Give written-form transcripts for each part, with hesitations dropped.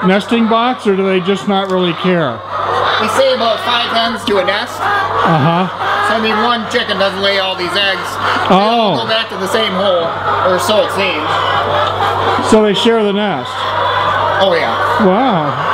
nesting box, or do they just not really care? They say about 5 hens to a nest. So I mean, one chicken doesn't lay all these eggs. They all go back to the same hole, or so it seems. So they share the nest? Oh yeah. Wow.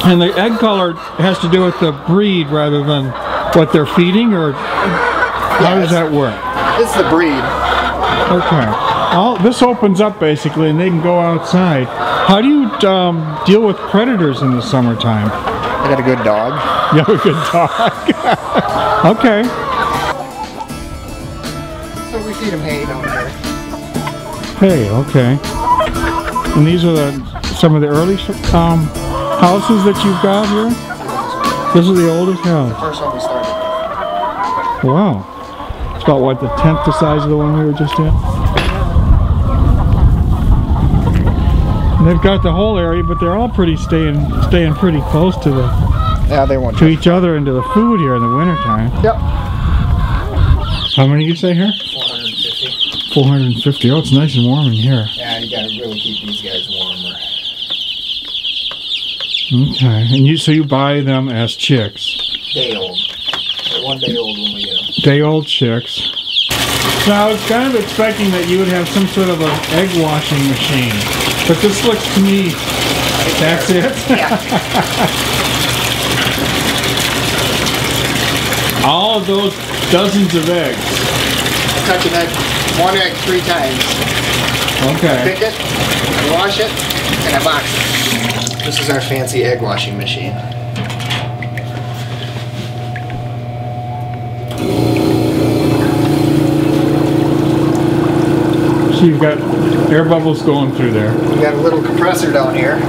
And the egg color has to do with the breed rather than what they're feeding, or how does that work? It's the breed. Okay. This opens up basically and they can go outside. How do you deal with predators in the summertime? I got a good dog. You have a good dog. Okay. So we feed them hay down there. Hey, okay. And these are some of the early houses that you've got here? This is the oldest house. The first one we started. Wow. It's about what, the 10th the size of the one we were just in? And they've got the whole area, but they're all pretty staying pretty close to they each other and to the food here in the wintertime. Yep. How many you say here? 450. 450. Oh, it's nice and warm in here. Yeah, you gotta really keep these guys warmer. Okay, and so you buy them as chicks? Day old. They're 1 day old when we get them. Day old chicks. So I was kind of expecting that you would have some sort of an egg washing machine, but this looks to me, that's it? Yeah. All of those dozens of eggs. I touch an egg, 1 egg 3 times. Okay. Pick it, I wash it, and I box it. This is our fancy egg washing machine. So you've got air bubbles going through there. We got a little compressor down here.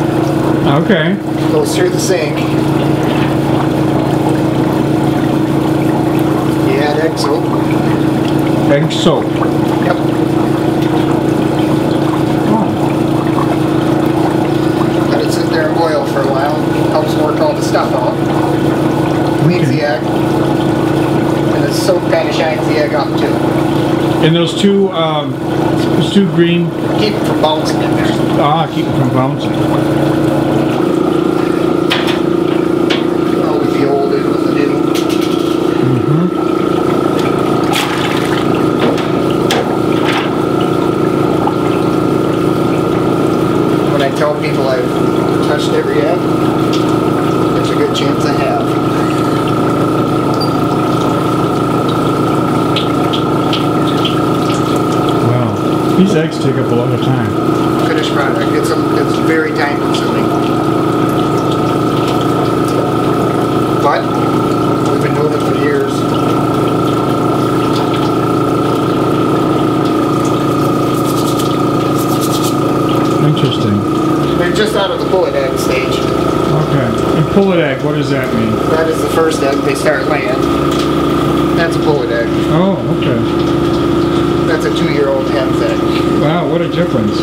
Okay. Goes through the sink. You add egg soap. Egg soap. Yep. Let it sit there and boil for a while. Helps work all the stuff out. Cleans the egg. And the soap kind of shines the egg up too. And those two green... Keep it from bouncing in there. Ah, keep it from bouncing. Always the old in with the new. When I tell people I've touched every egg, there's a good chance I have. These eggs take up a lot of time. Finished product. It's very time consuming. But we've been doing it for years. Interesting. They're just out of the pullet egg stage. Okay. And pullet egg, what does that mean? That is the first egg they start laying. That's a pullet egg. Oh, okay. That's a 2-year-old hen's egg. Wow, what a difference.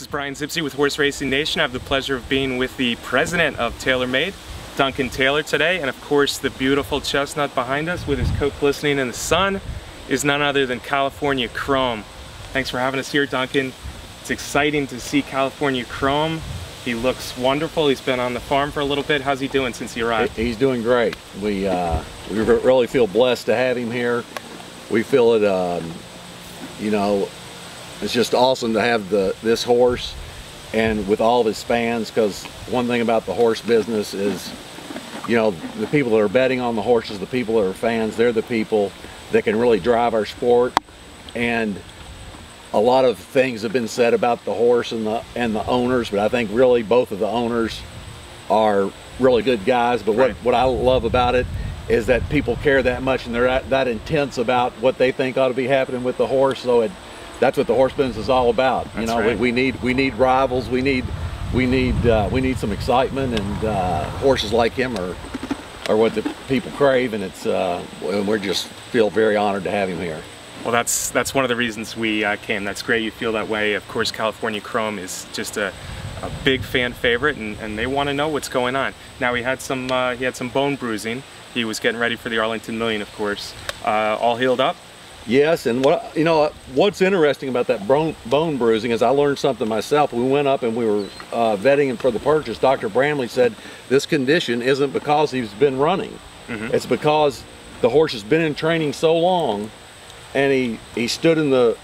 Brian Zipsey with Horse Racing Nation. I have the pleasure of being with the president of TaylorMade, Duncan Taylor, today, and of course the beautiful chestnut behind us with his coat glistening in the sun is none other than California Chrome. Thanks for having us here, Duncan. It's exciting to see California Chrome. He looks wonderful. He's been on the farm for a little bit. How's he doing since he arrived? He's doing great. We really feel blessed to have him here. We feel it, you know, it's just awesome to have this horse and with all of his fans, because one thing about the horse business is, you know, the people that are betting on the horses, the people that are fans, they're the people that can really drive our sport. And a lot of things have been said about the horse and the owners, but I think really both of the owners are really good guys. But what I love about it is that people care that much and they're that intense about what they think ought to be happening with the horse. So that's what the horse business is all about. You know, we need rivals. We need some excitement, and horses like him are what the people crave, and and we just feel very honored to have him here. Well, that's one of the reasons we came. That's great you feel that way. Of course, California Chrome is just a big fan favorite, and they want to know what's going on. Now he had some bone bruising. He was getting ready for the Arlington Million, of course. All healed up? Yes, and what's interesting about that bone bruising is I learned something myself. We went up and we were vetting him for the purchase. Dr. Bramley said this condition isn't because he's been running. It's because the horse has been in training so long, and he stood in the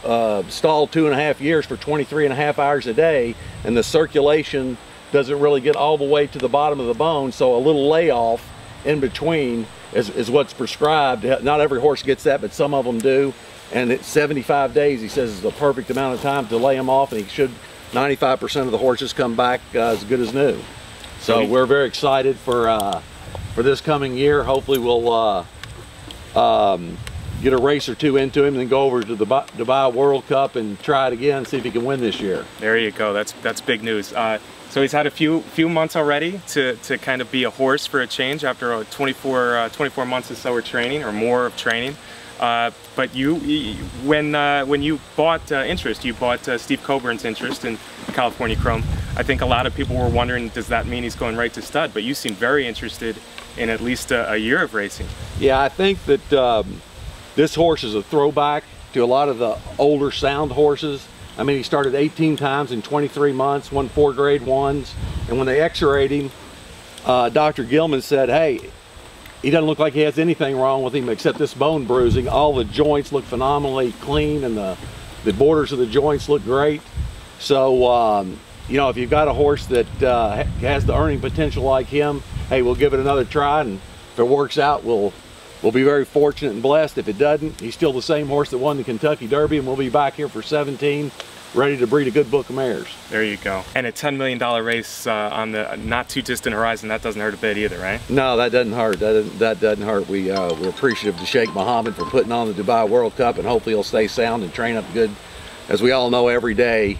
stall 2.5 years for 23.5 hours a day, and the circulation doesn't really get all the way to the bottom of the bone, so a little layoff in between is what's prescribed. Not every horse gets that, but some of them do. And at 75 days, he says, is the perfect amount of time to lay them off, and 95% of the horses come back as good as new. So we're very excited for this coming year. Hopefully we'll get a race or two into him, and then go over to the Dubai World Cup and try it again, see if he can win this year. There you go. That's big news. So he's had a few months already to kind of be a horse for a change after 24 months or so of training, or more of training. But when you bought interest, you bought Steve Coburn's interest in California Chrome. I think a lot of people were wondering, does that mean he's going right to stud? But you seem very interested in at least a year of racing. Yeah, I think that this horse is a throwback to a lot of the older sound horses. I mean, he started 18 times in 23 months, won 4 grade 1s, and when they x-rayed him, Dr. Gilman said, hey, he doesn't look like he has anything wrong with him except this bone bruising. All the joints look phenomenally clean, and the borders of the joints look great. So, you know, if you've got a horse that has the earning potential like him, hey, we'll give it another try, and if it works out, we'll be very fortunate and blessed. If it doesn't, he's still the same horse that won the Kentucky Derby, and we'll be back here for 17, ready to breed a good book of mares. There you go. And a $10 million race on the not too distant horizon, that doesn't hurt a bit either, right? No, that doesn't hurt. That doesn't hurt. We're appreciative to Sheikh Mohammed for putting on the Dubai World Cup, and hopefully he'll stay sound and train up good. As we all know, every day,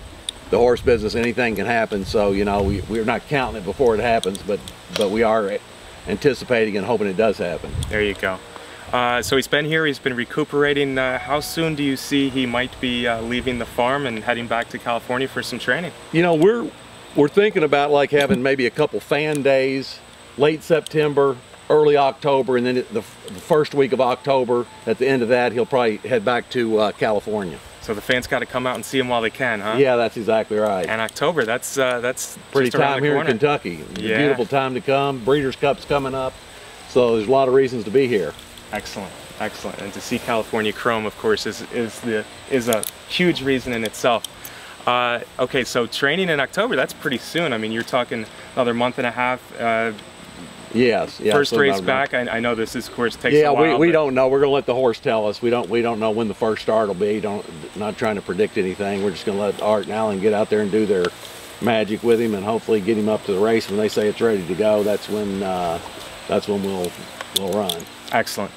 the horse business, anything can happen. So, you know, we're not counting it before it happens, but we are anticipating and hoping it does happen. There you go. So he's been here, he's been recuperating. How soon do you see he might be leaving the farm and heading back to California for some training? You know, we're thinking about like having maybe a couple fan days, late September, early October, and then the first week of October, at the end of that, he'll probably head back to California. So the fans got to come out and see him while they can, huh? Yeah, that's exactly right. And October, that's pretty time here in Kentucky. Yeah. Beautiful time to come. Breeders' Cup's coming up, so there's a lot of reasons to be here. Excellent, excellent. And to see California Chrome, of course, is a huge reason in itself. Okay, so training in October, that's pretty soon. I mean, you're talking another month and a half. Yes. First race back. I know this is, of course, takes a while. Yeah, we don't know. We're going to let the horse tell us. We don't know when the first start will be. Not trying to predict anything. We're just going to let Art and Alan get out there and do their magic with him, and hopefully get him up to the race. When they say it's ready to go, that's when we'll run. Excellent.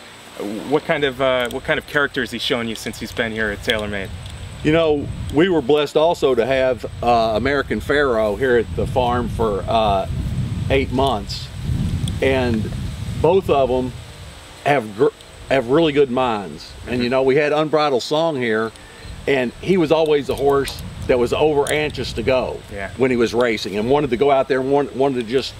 What kind of character has he shown you since he's been here at TaylorMade? You know, we were blessed also to have American Pharoah here at the farm for 8 months, and both of them have really good minds. And you know, we had Unbridled Song here, and he was always a horse that was over anxious to go when he was racing, and wanted to go out there and wanted to just.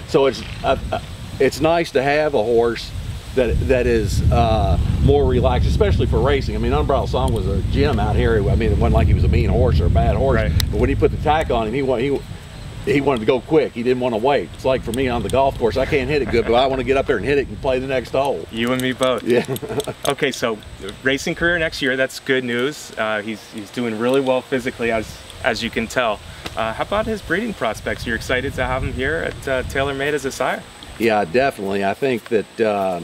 So it's nice to have a horse that is more relaxed, especially for racing. I mean, Unbridled Song was a gem out here. I mean, it wasn't like he was a mean horse or a bad horse, but when he put the tack on him, he wanted to go quick. He didn't want to wait. It's like for me on the golf course, I can't hit it good, but I want to get up there and hit it and play the next hole. You and me both. Yeah. Okay, so racing career next year, that's good news. He's doing really well physically, as you can tell. How about his breeding prospects? You're excited to have him here at TaylorMade as a sire? Yeah, definitely. I think that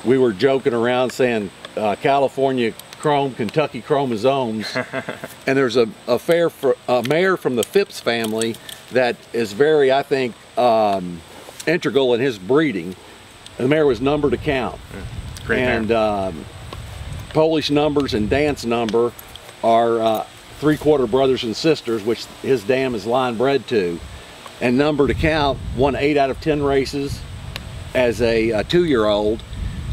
we were joking around saying California Chrome, Kentucky Chromosomes, and there's a mare from the Phipps family that is very, I think, integral in his breeding. The mare was Number to Count. Great and mare. Polish Numbers and Dance Number are 3/4 brothers and sisters, which his dam is line bred to. And Number to Count won 8 out of 10 races as a 2-year-old.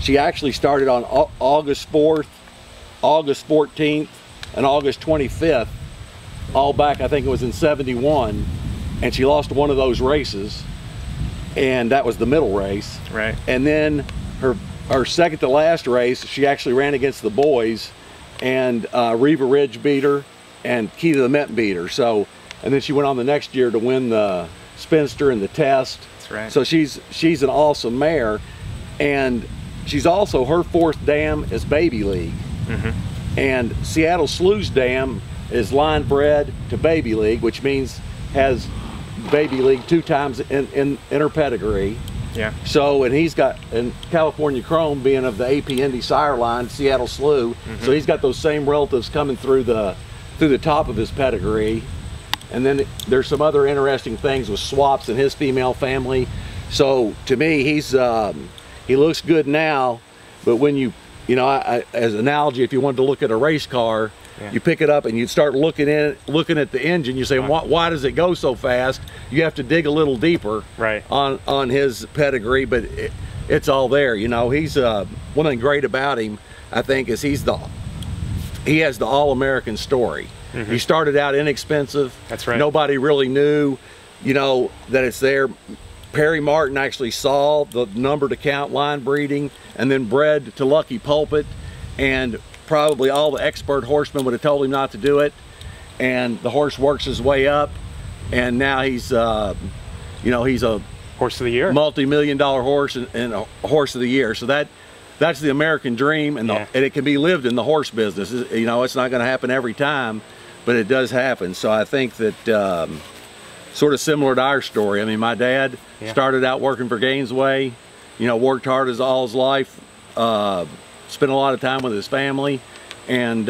She actually started on August 4th, August 14th, and August 25th, all back, I think it was in '71, and she lost one of those races, and that was the middle race. Right. And then her second to last race, she actually ran against the boys, and Riva Ridge beat her, and Key to the Met beat her. So, and then she went on the next year to win the Spinster and the Test. That's right. So she's an awesome mare, and she's also, her 4th dam is Baby League. And Seattle Slew's dam is line bred to Baby League, which means has Baby League 2 times in her pedigree. Yeah. So, and he's got, and California Chrome being of the AP Indy sire line, Seattle Slew, so he's got those same relatives coming through the top of his pedigree. And then there's some other interesting things with swaps in his female family. So to me, he looks good now, but when you know, as an analogy, if you wanted to look at a race car, you pick it up and you start looking at the engine, you say, why does it go so fast? You have to dig a little deeper on his pedigree, but it's all there. You know, he's one thing great about him, I think, is he has the all-American story. He started out inexpensive. That's right. Nobody really knew, you know, that it's there. Perry Martin actually saw the Number to Count line breeding and then bred to Lucky Pulpit, and probably all the expert horsemen would have told him not to do it, and the horse works his way up, and now he's you know, he's a Horse of the Year, multi-million-dollar horse and a Horse of the Year. So that's the American dream, and, and it can be lived in the horse business. You know, it's not going to happen every time, but it does happen. So I think that sort of similar to our story. I mean, my dad started out working for Gainesway, you know, worked hard all his life, spent a lot of time with his family, and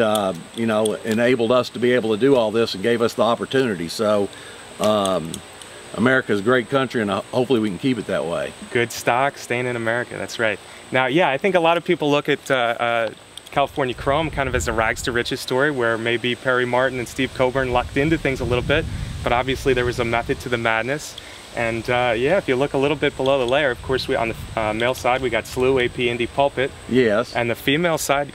you know, enabled us to be able to do all this and gave us the opportunity. So America's a great country, and hopefully we can keep it that way. Good stock, staying in America, that's right. Now, yeah, I think a lot of people look at California Chrome kind of as a rags to riches story, where maybe Perry Martin and Steve Coburn lucked into things a little bit, but obviously there was a method to the madness. And yeah, if you look a little bit below the layer, of course, on the male side, we got Slew, AP Indy Pulpit. Yes. And the female side,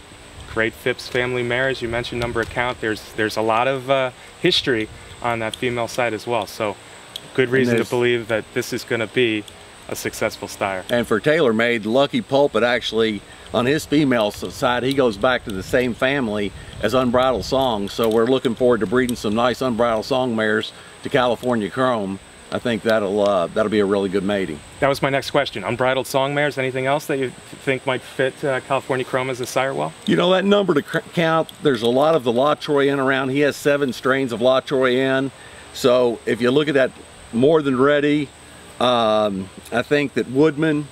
great Phipps family mare, as you mentioned, Number to Count. There's a lot of history on that female side as well. So good reason to believe that this is going to be a successful styer. And for TaylorMade, Lucky Pulpit actually, on his female side, he goes back to the same family as Unbridled Song. So we're looking forward to breeding some nice Unbridled Song mares to California Chrome. I think that'll be a really good mating. That was my next question. Unbridled Song mares, anything else that you think might fit California Chrome as a sire well? You know, that Number to Count, there's a lot of the La Troyenne around. He has 7 strains of La Troyenne. So if you look at that More Than Ready, I think that Woodman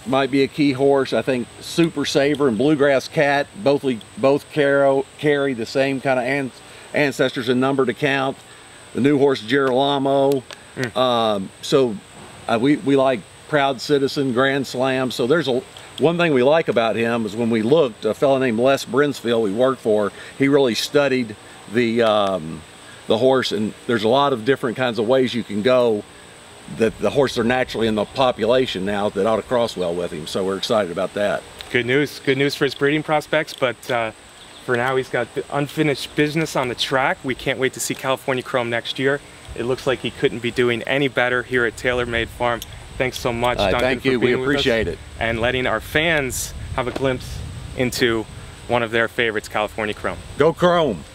might be a key horse. I think Super Saver and Bluegrass Cat both carry the same kind of ancestors in Number to Count. The new horse Girolamo. So we like Proud Citizen, Grand Slam. So there's one thing we like about him is when we looked, a fellow named Les Brinsfield we worked for, he really studied the horse, and there's a lot of different kinds of ways you can go that the horses are naturally in the population now that ought to cross well with him. So we're excited about that. Good news for his breeding prospects, but for now, he's got unfinished business on the track. We can't wait to see California Chrome next year. It looks like he couldn't be doing any better here at TaylorMade Farm. Thanks so much, Duncan, thank you. We appreciate it. And letting our fans have a glimpse into one of their favorites, California Chrome. Go Chrome!